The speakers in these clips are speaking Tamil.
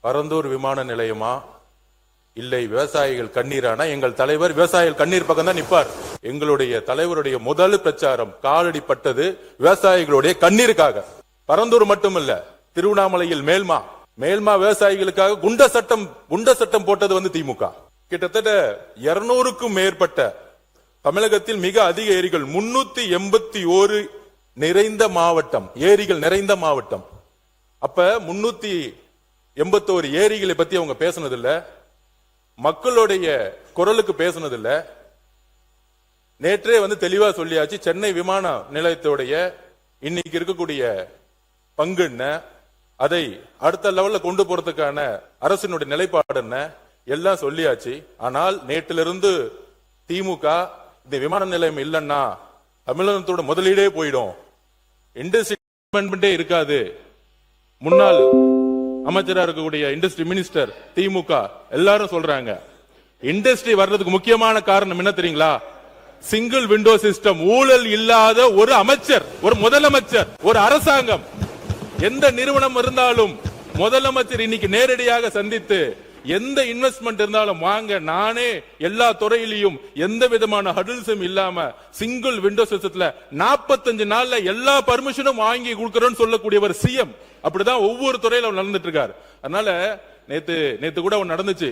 பரந்தூர் விமான நிலையமா இல்லை விவசாயிகள் கண்ணீரானா? எங்கள் தலைவர் விவசாயிகள் கண்ணீர் பக்கம் தான் நிற்பார். எங்களுடைய தலைவருடைய முதல் பிரச்சாரம் காலடி பட்டது விவசாயிகளுடைய கண்ணீருக்காக. பரந்தூர் மட்டுமல்ல, திருவண்ணாமலையில் மேல்மா விவசாயிகளுக்காக குண்ட சட்டம் போட்டது திமுக. கிட்டத்தட்ட 200க்கும் மேற்பட்ட தமிழகத்தில் மிக அதிக ஏரிகள் 381 நிறைந்த மாவட்டம், ஏரிகள் நிறைந்த மாவட்டம். அப்ப 381 ஏரிகளை பத்தி அவங்க பேசினதில்ல, மக்களுடைய குரலுக்கு பேசினதில்ல. நேற்றே தெளிவா சொல்லியாச்சு. சென்னை விமான நிலையத்துடைய இன்னைக்கு இருக்கக்கூடிய பங்கு என்ன, அதை அடுத்த லெவல்ல கொண்டு போறதுக்கான அரசினுடைய நிலைப்பாடு என்ன எல்லாம் சொல்லியாச்சு. ஆனால் நேற்றிலிருந்து திமுக இந்த விமான நிலையம் இல்லைன்னா தமிழகத்தோட முதலீடே போயிடும், இண்டஸ்ட்ரி இருக்காது. முன்னாள் அமைச்சரா இருக்கக்கூடிய இண்டஸ்ட்ரி மினிஸ்டர் திமுக எல்லாரும் சொல்றாங்க. இண்டஸ்ட்ரி வர்றதுக்கு முக்கியமான காரணம் என்ன தெரியுங்களா? Single window system. ஊழல் இல்லாத ஒரு அமைச்சர், ஒரு முதலமைச்சர், ஒரு அரசாங்கம், எந்த நிறுவனம் இருந்தாலும் முதலமைச்சர் இன்னைக்கு நேரடியாக சந்தித்து எந்த இன்வெஸ்ட்மெண்ட் இருந்தாலும் வாங்க, நானே எல்லா துறையிலையும் எந்த விதமான ஹடில்ஸும் இல்லாம சிங்கிள் விண்டோ சிஸ்டத்துல 45 நாள்ல எல்லா பர்மிஷனும் வாங்கி கொடுக்கறோம்னு சொல்லக்கூடியவர் சிஎம். அப்படிதான் ஒவ்வொரு துறையில நடந்துட்டு இருக்காரு. அதனால நேத்து கூட நடந்துச்சு.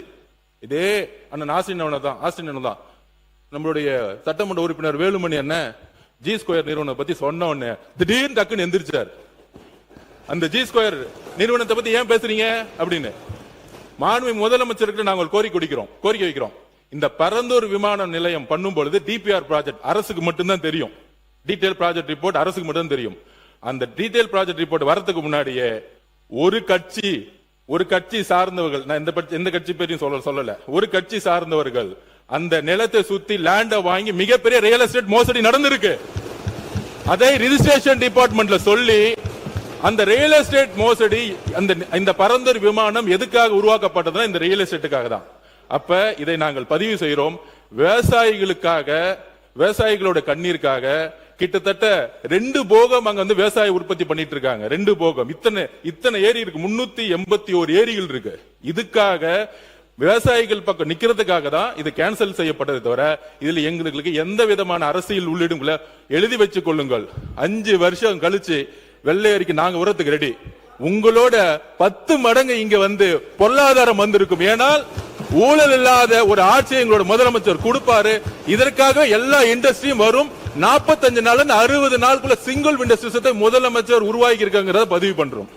இதே அண்ணன் ஆஸ்டின் தான் நம்மளுடைய சட்டமன்ற உறுப்பினர் வேலுமணி அண்ணன் ஜி ஸ்கொயர் நிறுவனம் பத்தி சொன்ன உடனே திடீர்னு டக்குன்னு எந்திரிச்சார். அந்த ஜி ஸ்கொயர் நிறுவனத்தை பத்தி ஏன் பேசுறீங்க அப்படின்னு மாண்பு முதலமைச்சருக்கு நாங்கள் கோரிக்கை வைக்கிறோம். இந்த பரந்தூர் விமான நிலையம் பண்ணும் பொழுது டிபிஆர் ப்ராஜெக்ட் அரசுக்கு மட்டும்தான் தெரியும். டீடைல் ப்ராஜெக்ட் ரிப்போர்ட் அரசுக்கு மட்டும் தெரியும். அந்த டீடைல் ப்ராஜெக்ட் ரிப்போர்ட் வரதுக்கு முன்னாடியே ஒரு கட்சி சார்ந்தவர்கள், நான் எந்த கட்சி பேரையும் சொல்லல, ஒரு கட்சி சார்ந்தவர்கள் அந்த நிலத்தை சுத்தி லேண்ட வாங்கி மிகப்பெரிய ரியல் எஸ்டேட் மோசடி நடந்திருக்கு. அதை ரிஜிஸ்ட்ரேஷன் டிபார்ட்மெண்ட்ல சொல்லி அந்த ரியல் எஸ்டேட் மோசடி, இந்த பரந்தூர் விமானம் எதுக்காக உருவாக்கப்பட்டதுன்னா இந்த ரியல் எஸ்டேட்டுக்காக தான். அப்ப இதை நாங்கள் பதிவு செய்கிறோம். விவசாயிகளுக்காக, விவசாயிகளோட கண்ணீருக்காக கிட்டத்தட்ட 2 போகம் அங்க விவசாய உற்பத்தி பண்ணிட்டு இருக்காங்க. 2 போகம். இத்தனை ஏரி இருக்கு, 381 ஏரிகள் இருக்கு. இதுக்காக விவசாயிகள் பக்கம் நிக்கிறதுக்காக தான் இது கேன்சல் செய்யப்பட்டது. தவிர இதுல எங்களுக்கு எந்த விதமான அரசியல் உள்ளிடும் எழுதி வச்சுக் கொள்ளுங்கள். 5 வருஷம் கழிச்சு வெள்ளை அறிக்கை நாங்க உரத்துக்கு ரெடி. உங்களோட 10 மடங்கு இங்க பொருளாதாரம் வந்திருக்கும். ஏனால் ஊழல் இல்லாத ஒரு ஆட்சி எங்களோட முதலமைச்சர் கொடுப்பாரு. இதற்காக எல்லா இண்டஸ்ட்ரியும் வரும். 45 நாள் 60 நாளுக்குள்ள சிங்கிள் விண்டோ சிஸ்டத்தை முதலமைச்சர் உருவாக்கி இருக்காங்கிறத பதிவு பண்றோம்.